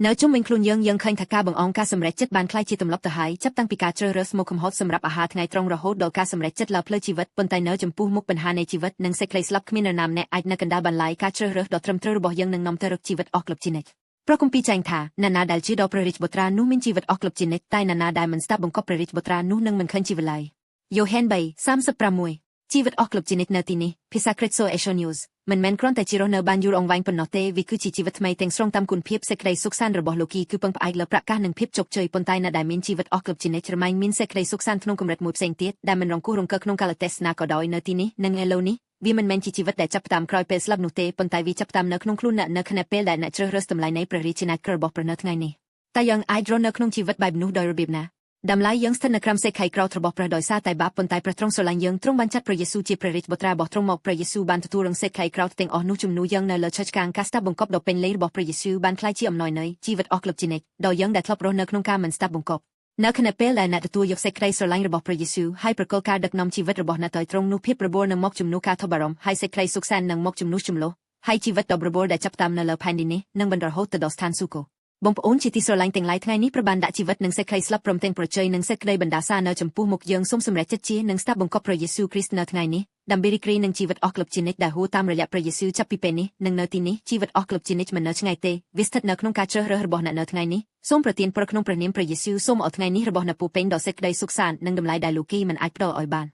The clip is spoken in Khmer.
នៅជុំវិញខ្លួនយើងឃើញថាការបង្អង់ការសម្រេចចិត្តបានคล้ายជាទម្លាប់ទៅហើយចាប់តាំងពីការជ្រើសរើសមកកំហុសសម្រាប់អាហារថ្ងៃត្រង់រហូតដល់ការសម្រេចចិត្តលើផ្លូវជីវិតប៉ុន្តែនៅចំពោះមុខបញ្ហានៃជីវិតនិងសេចក្តីស្លាប់គ្មាននរណាម្នាក់អាចនៅកណ្ដាលបន្លាយការជ្រើសរើសដ៏ត្រឹមត្រូវរបស់យើងនឹងនាំទៅរកជីវិតអស់គ្រប់ជានិច្ចព្រះគម្ពីរចែងថាអ្នកណាដែលជឿដល់ព្រះរាជបុត្រានោះមានជីវិតអស់គ្រប់ជានិច្ចតែអ្នកណាដែលមិនស្ដាប់បង្គាប់ព្រះរាជបុត្រានោះនឹងមិនឃើញជីវិតឡើយយ៉ូហេន 3:36 ជីវិតអស់គ្រប់ជានិច្ចនៅទីនេះភាសាគ្រិត Source News មិនមែនគ្រាន់តែជារស់នៅបានយូរអង្វែងប៉ុណ្ណោះទេវាគឺជាជីវិតថ្មីទាំងស្រុងតាមគុណភាពសេចក្តីសុខសាន្តរបស់លោកីគឺពឹងផ្អែកលើប្រកាសនិងភាពជោគជ័យប៉ុន្តែអ្នកដែលមានជីវិតអស់គ្រប់ជានិច្ចរមែងមានសេចក្តីសុខសាន្តក្នុងកម្រិតមួយផ្សេងទៀតដែលមិនរង្គោះរង្គើក្នុងកាលៈទេសនាក៏ដោយនៅទីនេះនិងឥឡូវនេះវាមិនមែនជាជីវិតដែលចាប់ផ្ដើមក្រោយពេលស្លាប់នោះទេប៉ុន្តែវាចាប់ផ្ដើមនៅក្នុងខ្លួនអ្នកនៅខណៈពេលដែលអ្នកជ្រើសរើសតម្លៃនៃព្រះរាជាណាចក្ររបស់ព្រះនៅថ្ងៃនេះតែយើងអាចរស់នៅក្នុងជីវិតបែបនោះដោយរបៀបណាតម្លៃយើងស្ថិតនៅក្រោមសេចក្តីក្រោធរបស់ព្រះដោយសារតែបាបប៉ុន្តែព្រះទ្រង់ស្រឡាញ់យើងទ្រង់បានចាត់ព្រះយេស៊ូវជាព្រះរាជបុត្រារបស់ទ្រង់មកព្រះយេស៊ូវបានទទួលរងសេចក្តីក្រោធទាំងអស់នោះជំនួសយើងនៅលើឈើឆ្កាងការស្ដាប់បង្គាប់ដ៏ពេញលេញរបស់ព្រះយេស៊ូវបានក្លាយជាអំណោយនៃជីវិតអស់គ្រប់ជានិច្ចដល់យើងដែលធ្លាប់រស់នៅក្នុងការមិនស្ដាប់បង្គាប់នៅខណៈពេលដែលអ្នកទទួលយកសេចក្តីស្រឡាញ់របស់ព្រះយេស៊ូវហើយប្រគល់ការដឹកនាំជីវិតរបស់អ្នកទៅត្រង់នោះភាពប្របួលនឹងមកជំនួសការថប់បារម្ភហើយសេចក្តីសុខសាន្តនឹងមកជំនួសចំនួនហើយជីវិតដ៏ប្របួលដែលចាប់ផ្ដើមនៅលើផែនដីនេះនឹងបន្តរហូតទៅដល់ស្ថានសួគ៌បងប្អូនជាទីស្រឡាញ់ទាំងឡាយថ្ងៃនេះព្រះបានដាក់ជីវិតនិងសេចក្តីស្លាប់ព្រមទាំងប្រជ័យនឹងសេចក្តីបណ្ដាសានៅចំពោះមុខយើងសូមសម្រេចចិត្តជានិងស្ដាប់បង្គាប់ព្រះយេស៊ូវគ្រីស្ទនៅថ្ងៃនេះដើម្បីរីករាយនឹងជីវិតអស់គ្រប់ជានិច្ចដែលហួសតាមរយៈព្រះយេស៊ូវចាប់ពីពេលនេះនិងនៅទីនេះជីវិតអស់គ្រប់ជានិច្ចមិននៅឆ្ងាយទេវាស្ថិតនៅក្នុងការជ្រើសរើសរបស់អ្នកនៅថ្ងៃនេះសូមប្រទានពរក្នុងព្រះនាមព្រះយេស៊ូវសូមឲ្យថ្ងៃនេះរបស់អ្នកពោពេញដោយសេចក្តីសុខសាន្តនិងតម្លៃដែលលោកីមិនអាចផ្ដល់ឲ្យបាន